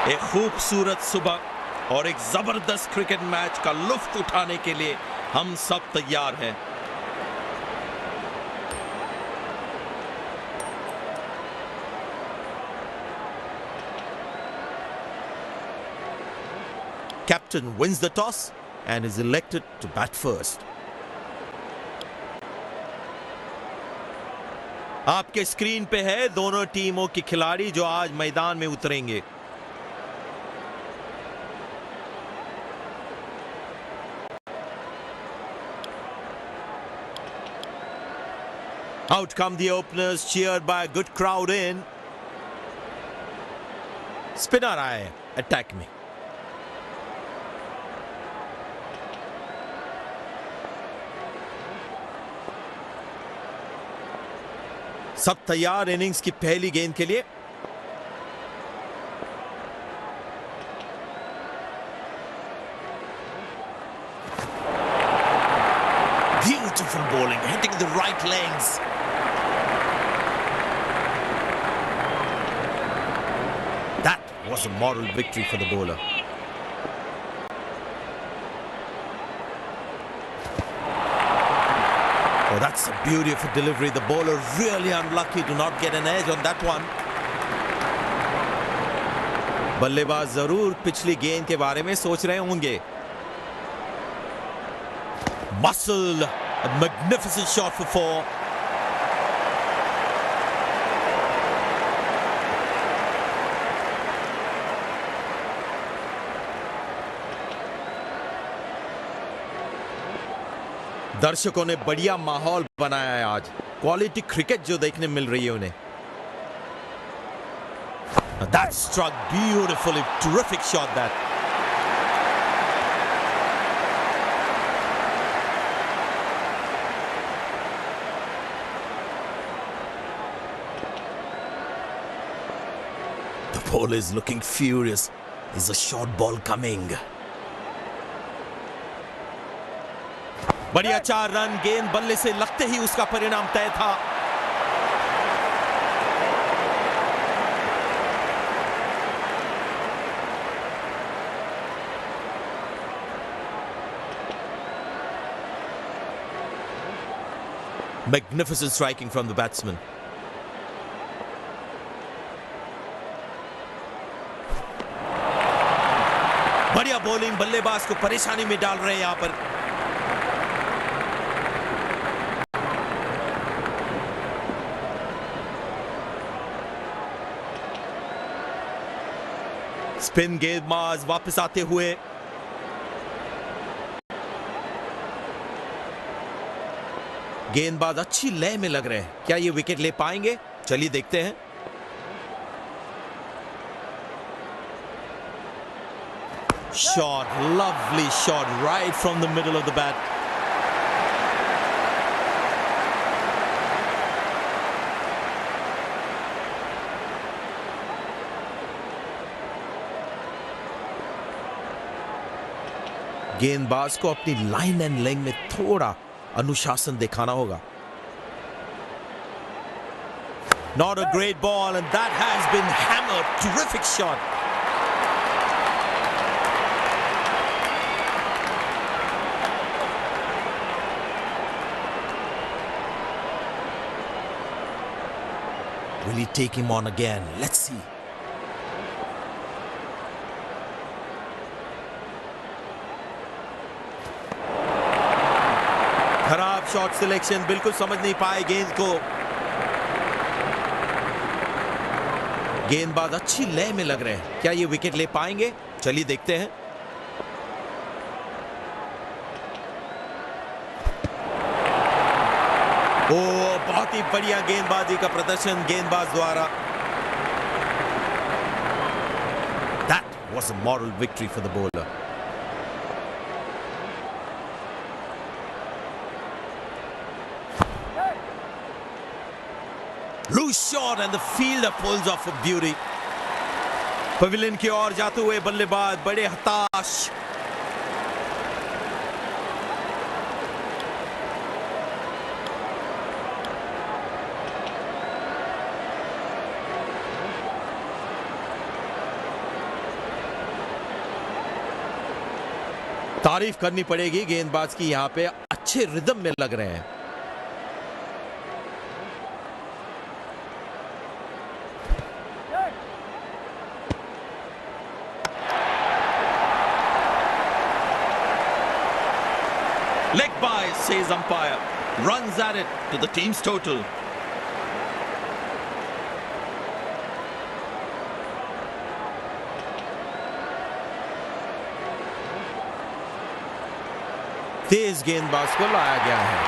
एक खूबसूरत सुबह और एक जबरदस्त क्रिकेट मैच का लुत्फ उठाने के लिए हम सब तैयार हैं। Captain wins the toss and is elected to bat first. आपके स्क्रीन पे है दोनों टीमों के खिलाड़ी जो आज मैदान में उतरेंगे। Out come the openers, cheered by a good crowd in. Spinner आए अटैक में। सब तैयार इनिंग्स की पहली गेंद के लिए। Beautiful bowling, hitting the right legs. That was a moral victory for the bowler. Oh, that's a beautiful delivery. The bowler really unlucky to not get an edge on that one. बल्लेबाज जरूर पिछली गेंद के बारे में सोच रहे होंगे। Muscle, a magnificent shot for four. दर्शकों ने बढ़िया माहौल बनाया है आज। क्वालिटी क्रिकेट जो देखने मिल रही है उन्हें। That struck beautifully, terrific shot that. The ball is looking furious. Is a short ball coming? बढ़िया 4 रन, गेंद बल्ले से लगते ही उसका परिणाम तय था। Magnificent striking from the batsman. बढ़िया बॉलिंग, बल्लेबाज को परेशानी में डाल रहे हैं यहां पर। स्पिन गेंदबाज वापस आते हुए। गेंदबाज अच्छी लय में लग रहे हैं। क्या ये विकेट ले पाएंगे? चलिए देखते हैं। Shot, lovely shot right from the middle of the bat. गेंदबाज को अपनी लाइन एंड लेंथ में थोड़ा अनुशासन दिखाना होगा। Not a great ball and that has been hammered. Terrific shot. Will he take him on again? Let's see. खराब shot selection, बिल्कुल समझ नहीं पाए गेंद को। गेंदबाज अच्छी लय में लग रहे हैं। क्या ये विकेट ले पाएंगे? चलिए देखते हैं। ओ, बहुत ही बढ़िया गेंदबाजी का प्रदर्शन गेंदबाज द्वारा। That was a moral victory for the bowler. Loose shot and the fielder pulls off a beauty. Pavilion की ओर जाते हुए बल्लेबाज बड़े हताश। तारीफ करनी पड़ेगी गेंदबाज की, यहां पे अच्छे रिदम में लग रहे हैं। Leg by, says umpire. Runs at it to the team's total. तेज गेंदबाज को लाया गया है।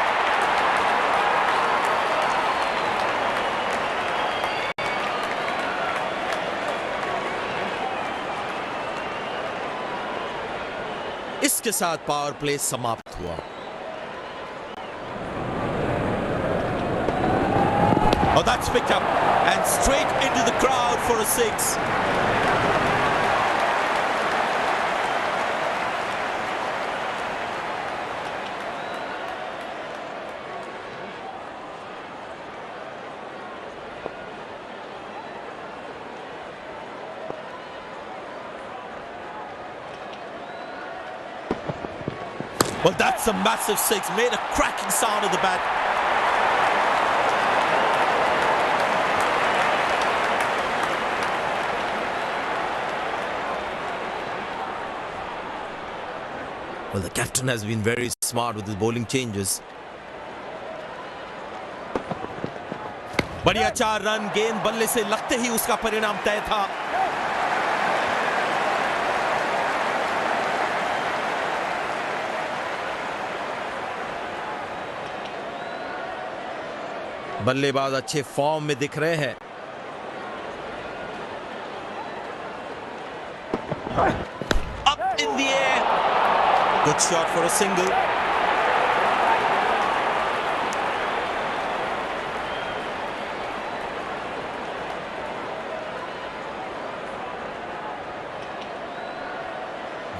इसके साथ पावर प्ले समाप्त हुआ। Oh, that's picked up and straight into the crowd for a 6. Well, that's a massive 6. Made a cracking sound at the bat. Well, the captain has been very smart with his bowling changes. बढ़िया 4 run, गेंद बल्ले से लगते ही उसका परिणाम तय था। बल्लेबाज अच्छे फॉर्म में दिख रहे हैं। Up in the air. Good shot for a single.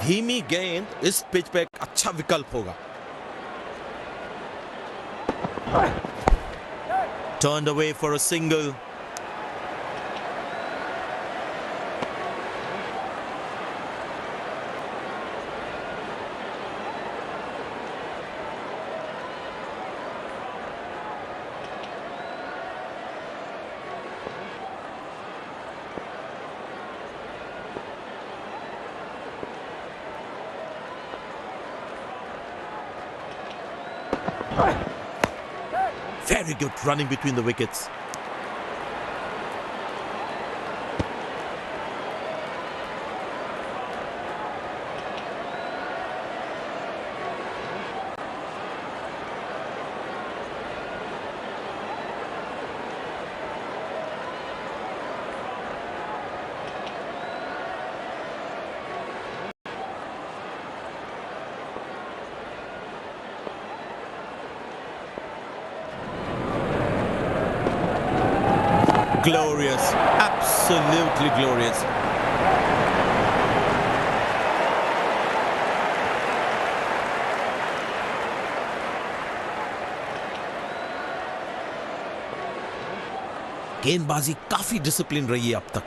धीमी गेंद इस पिच पे एक अच्छा विकल्प होगा। Turned away for a single. Very good running between the wickets. Glorious, absolutely glorious. गेंदबाजी काफी डिसिप्लिन रही है अब तक।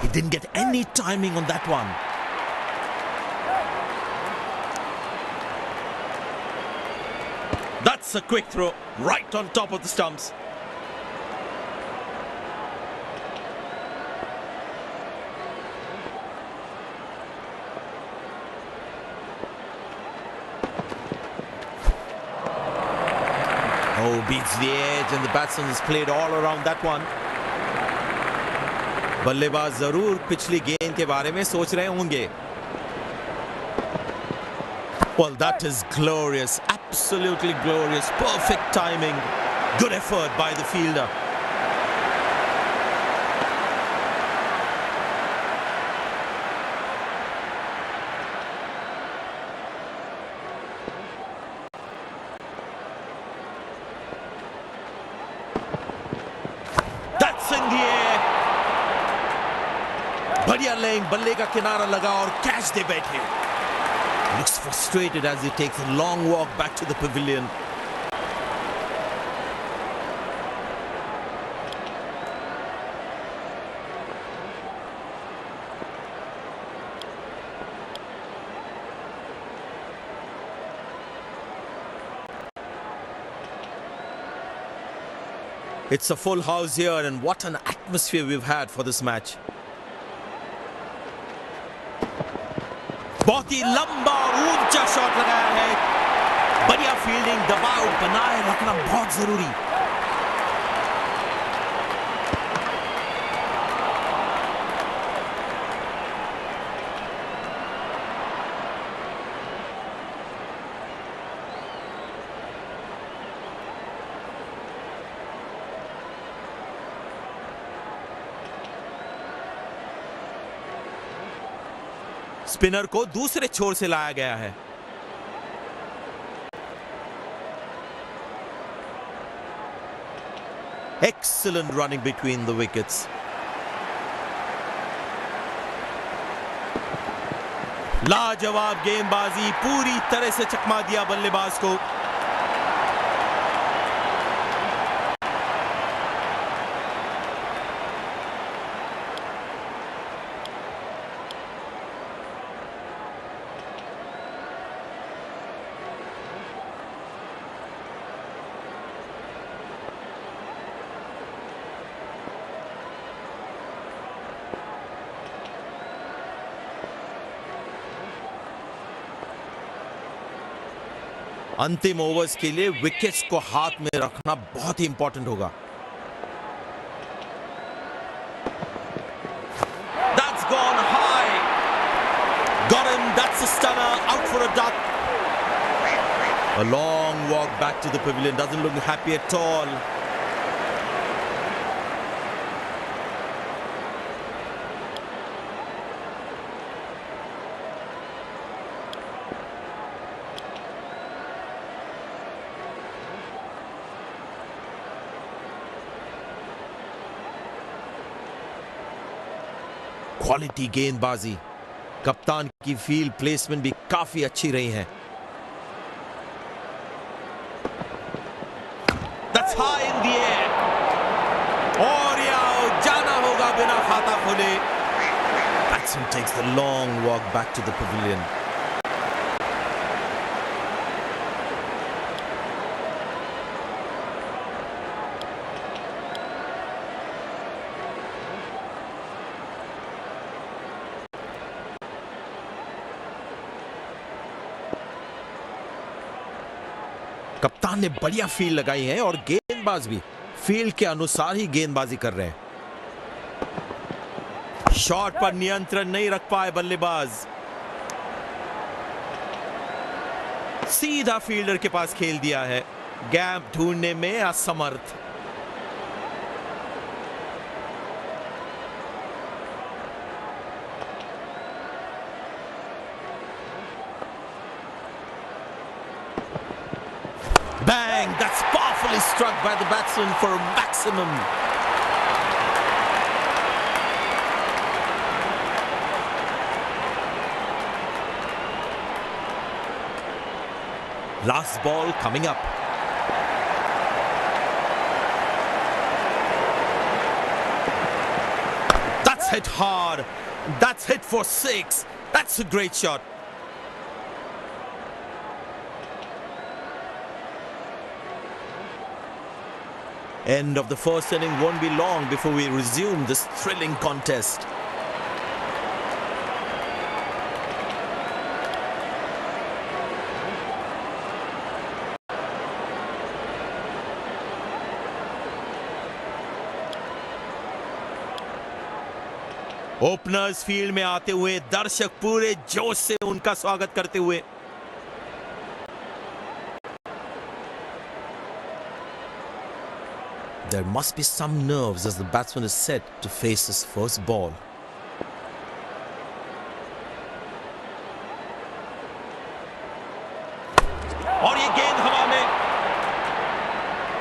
He didn't get any timing on that one. That's a quick throw right on top of the stumps. Oh, beats the edge and the batsman has played all around that one. बल्लेबाज जरूर पिछली गेंद के बारे में सोच रहे होंगे। Well, that is glorious, absolutely glorious, perfect timing, good effort by the fielder. That's in the air. बढ़िया लेग, बल्ले का किनारा लगा और कैच दे बैठे। Looks frustrated as he takes a long walk back to the pavilion. It's a full house here, and what an atmosphere we've had for this match. बहुत ही लंबा ऊंचा शॉट लगाया है. बढ़िया फील्डिंग, दबाव बनाए रखना बहुत जरूरी. स्पिनर को दूसरे छोर से लाया गया है. Excellent running between the wickets. लाजवाब गेंदबाजी, पूरी तरह से चकमा दिया बल्लेबाज को. अंतिम ओवर्स के लिए विकेट्स को हाथ में रखना बहुत ही इंपॉर्टेंट होगा. That's gone high. Got him. That's a stunner. Out for a duck. A long walk back to the pavilion. Doesn't look happy at all. Quality गेंदबाजी. कप्तान की फील्ड प्लेसमेंट भी काफी अच्छी रही है. That's high in the air. और या जाना होगा बिना खाता खोले. Batsman takes the long walk back to the pavilion. कप्तान ने बढ़िया फील्ड लगाई है और गेंदबाज भी फील्ड के अनुसार ही गेंदबाजी कर रहे हैं. शॉट पर नियंत्रण नहीं रख पाए बल्लेबाज. सीधा फील्डर के पास खेल दिया है. गैप ढूंढने में असमर्थ. Bang! That's powerfully struck by the batsman for a maximum. Last ball coming up. That's hit hard. That's hit for 6. That's a great shot. End of the first inning won't be long before we resume this thrilling contest. Openers field में आते हुए दर्शक पूरे जोश से उनका स्वागत करते हुए. There must be some nerves as the batsman is set to face his first ball. और ये गेंद हवा में.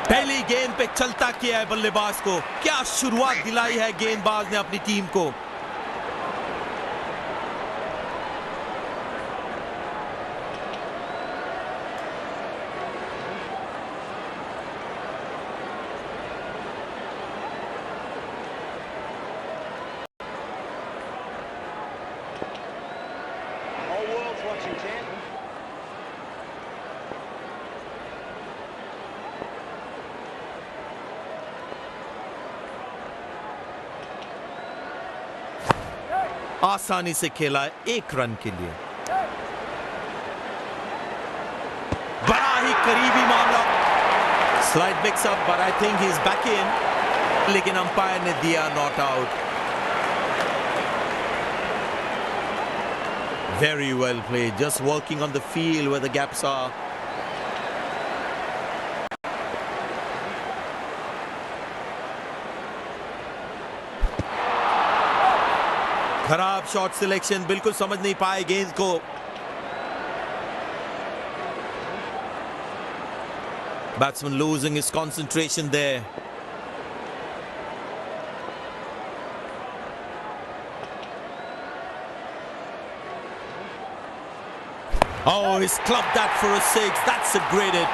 पहली गेंद पे चलता किया है बल्लेबाज को. क्या शुरुआत दिलाई है गेंदबाज ने अपनी टीम को. आसानी से खेला है 1 रन के लिए। बड़ा ही करीबी मामला। Slide mix up, but I think he is back in, लेकिन अंपायर ने दिया not out. Very well played, just working on the field where the gaps are. खराब शॉट सिलेक्शन, बिल्कुल समझ नहीं पाए गेंद को। Batsman losing his concentration there. Oh, he's clubbed that for a 6. That's a great hit.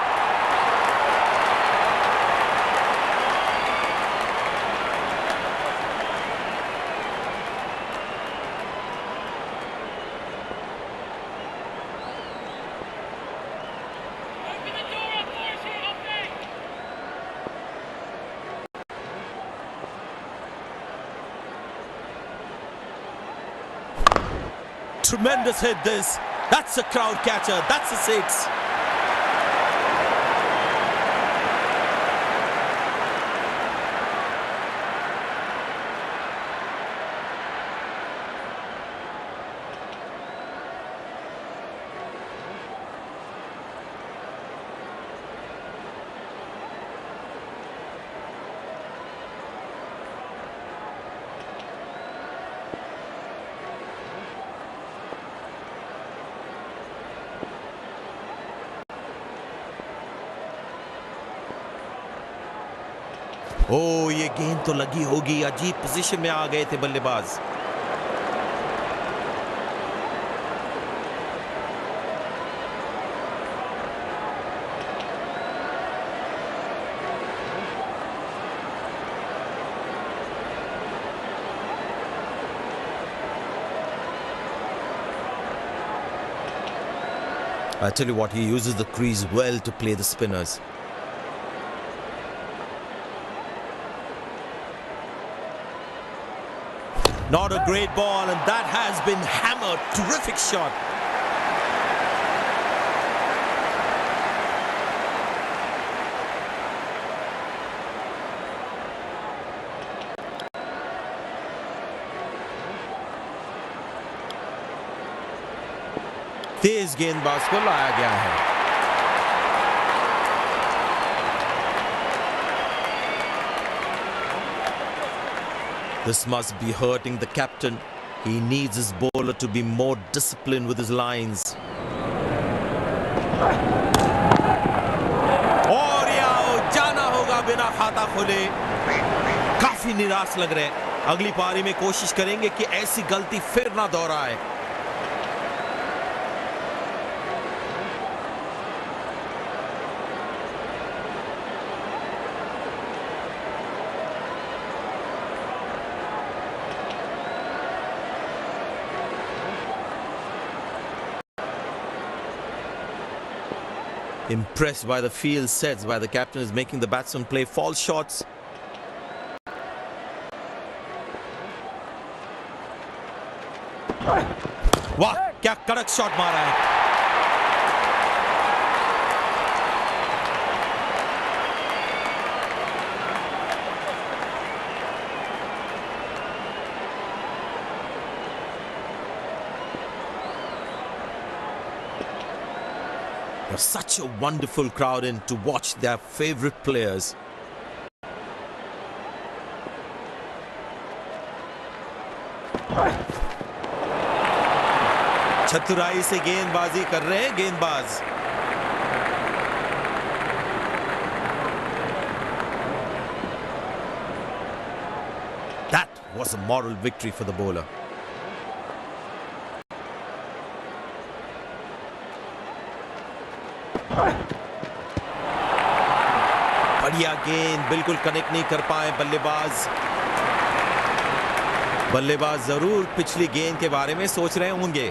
Tremendous hit this. That's a crowd catcher. That's a 6. ओ, ये गेंद तो लगी होगी। अजीब पोजीशन में आ गए थे बल्लेबाज। I tell you what, he uses the crease well to play the spinners. Not a great ball, and that has been hammered. Terrific shot. तेज गेंदबाज को लाया गया है। This must be hurting the captain. He needs his bowler to be more disciplined with his lines. और यहाँ जाना होगा बिना खाता खोले। काफी निराश लग रहे हैं। अगली पारी में कोशिश करेंगे कि ऐसी गलती फिर ना दोहराए। Impressed by the field sets by the captain is making the batsman play false shots. वाह, क्या कड़क शॉट मारा है। There's such a wonderful crowd in to watch their favorite players. चतुराई से गेंदबाजी कर रहे हैं गेंदबाज। That was a moral victory for the bowler. बढ़िया गेंद, बिल्कुल कनेक्ट नहीं कर पाए बल्लेबाज। बल्लेबाज जरूर पिछली गेंद के बारे में सोच रहे होंगे।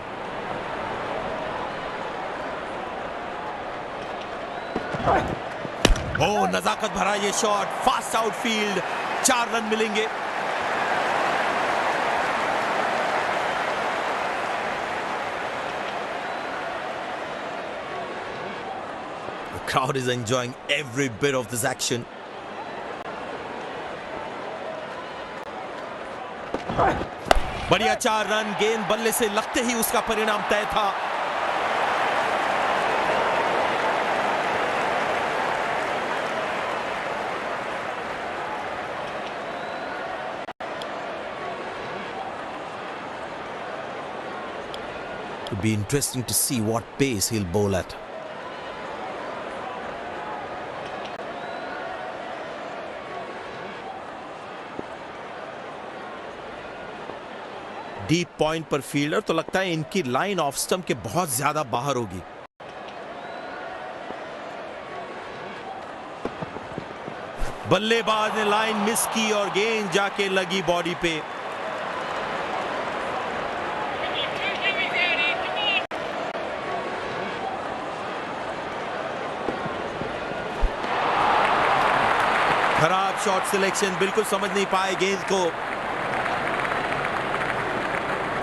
ओ, नजाकत भरा ये शॉट, फास्ट आउटफील्ड, 4 रन मिलेंगे। crowd is enjoying every bit of this action. बढ़िया 4 रन, गेंद बल्ले से लगते ही उसका परिणाम तय था. It'll be interesting to see what pace he'll bowl at. Deep point पर फील्डर, तो लगता है इनकी लाइन ऑफ स्टंप के बहुत ज्यादा बाहर होगी. बल्लेबाज ने लाइन मिस की और गेंद जाके लगी बॉडी पे. खराब शॉट सिलेक्शन, बिल्कुल समझ नहीं पाए गेंद को.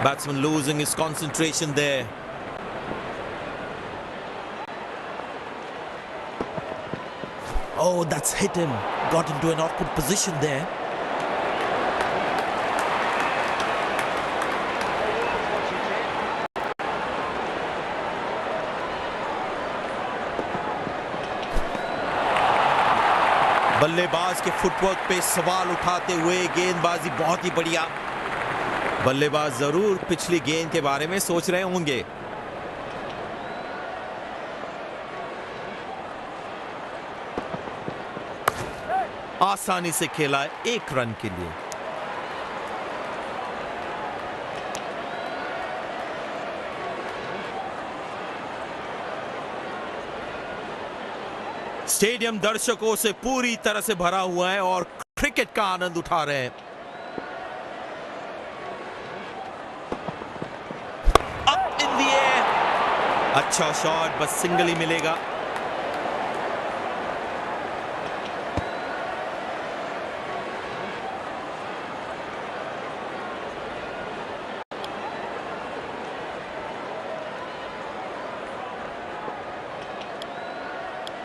Batsman losing his concentration there. Oh, that's hit him. Got into an awkward position there. बल्लेबाज के फुटवर्क पे सवाल उठाते हुए गेंदबाजी बहुत ही बढ़िया. बल्लेबाज जरूर पिछली गेंद के बारे में सोच रहे होंगे. आसानी से खेला 1 रन के लिए. स्टेडियम दर्शकों से पूरी तरह से भरा हुआ है और क्रिकेट का आनंद उठा रहे हैं. अच्छा शॉट, बस सिंगल ही मिलेगा.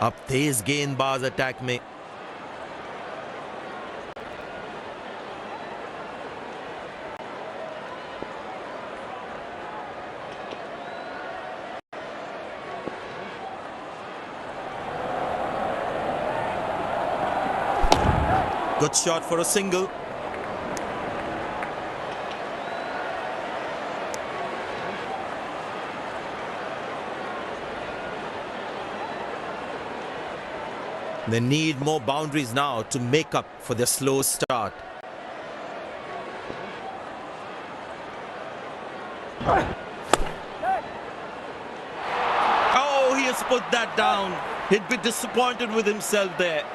अब तेज गेंदबाज अटैक में. Good shot for a single. They need more boundaries now to make up for their slow start. Oh, he has put that down. He'd be disappointed with himself there.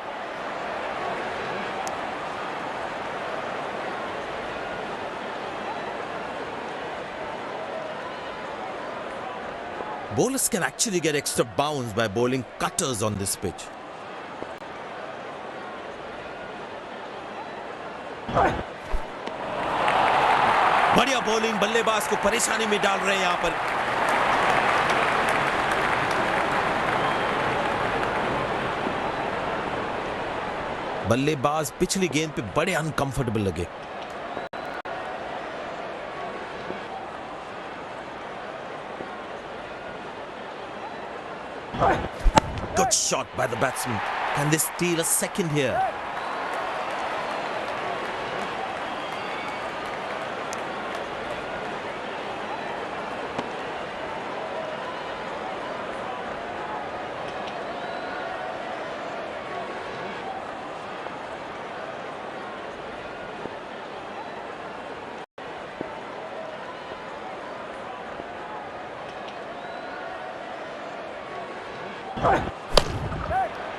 Bowlers can actually get extra bounce by bowling cutters on this pitch. बढ़िया bowling, बल्लेबाज को परेशानी में डाल रहे हैं यहां पर. बल्लेबाज पिछली गेंद पे बड़े अनकंफर्टेबल लगे. Good shot by the batsman. Can they steal a second here?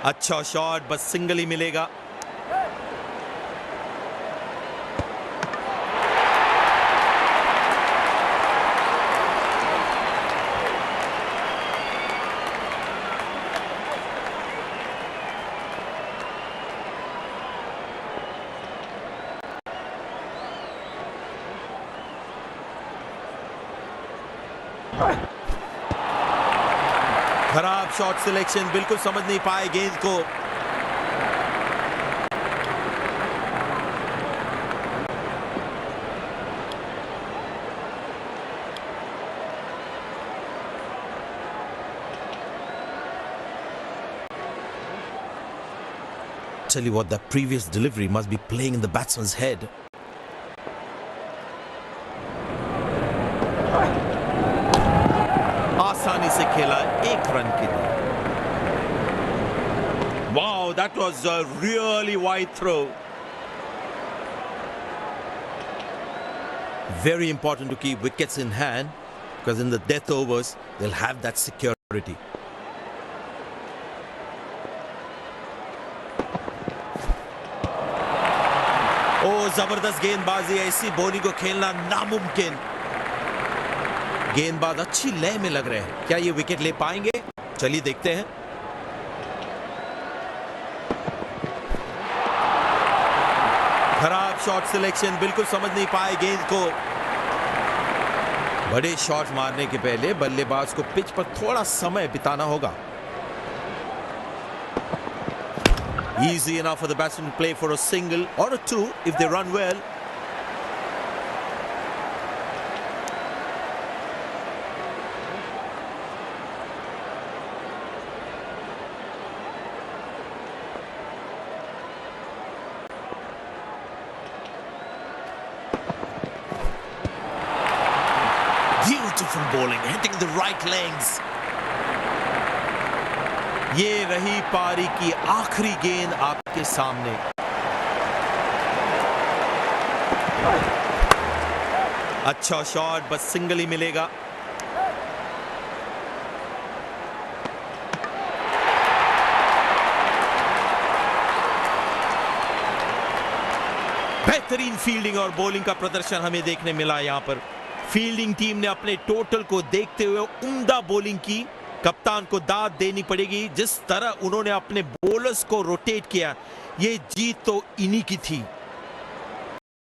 अच्छा शॉट, बस सिंगल ही मिलेगा. खराब शॉट सिलेक्शन, बिल्कुल समझ नहीं पाए गेंद को। Tell you what, that previous delivery must be playing in the batsman's head. आसानी से खेला 1 रन के लिए। Wow, that was a really wide throw. Very important to keep wickets in hand, because in the death overs they'll have that security. ओ जबरदस्त गेंदबाजी, ऐसी bowling को खेलना नामुमकिन। गेंदबाज अच्छी लय में लग रहे हैं, क्या ये विकेट ले पाएंगे? चलिए देखते हैं। खराब शॉट सिलेक्शन, बिल्कुल समझ नहीं पाए गेंद को। बड़े शॉट मारने के पहले बल्लेबाज को पिच पर थोड़ा समय बिताना होगा। Easy enough for the batsman to play for a single or a 2 if they run well. Beautiful bowling, hitting the right legs. ये रही पारी की आखिरी गेंद आपके सामने। अच्छा शॉट, बस सिंगल ही मिलेगा। बेहतरीन फील्डिंग और बॉलिंग का प्रदर्शन हमें देखने मिला। यहां पर फील्डिंग टीम ने अपने टोटल को देखते हुए उम्दा बॉलिंग की। कप्तान को दाद देनी पड़ेगी, जिस तरह उन्होंने अपने बॉलर्स को रोटेट किया। ये जीत तो इन्हीं की थी।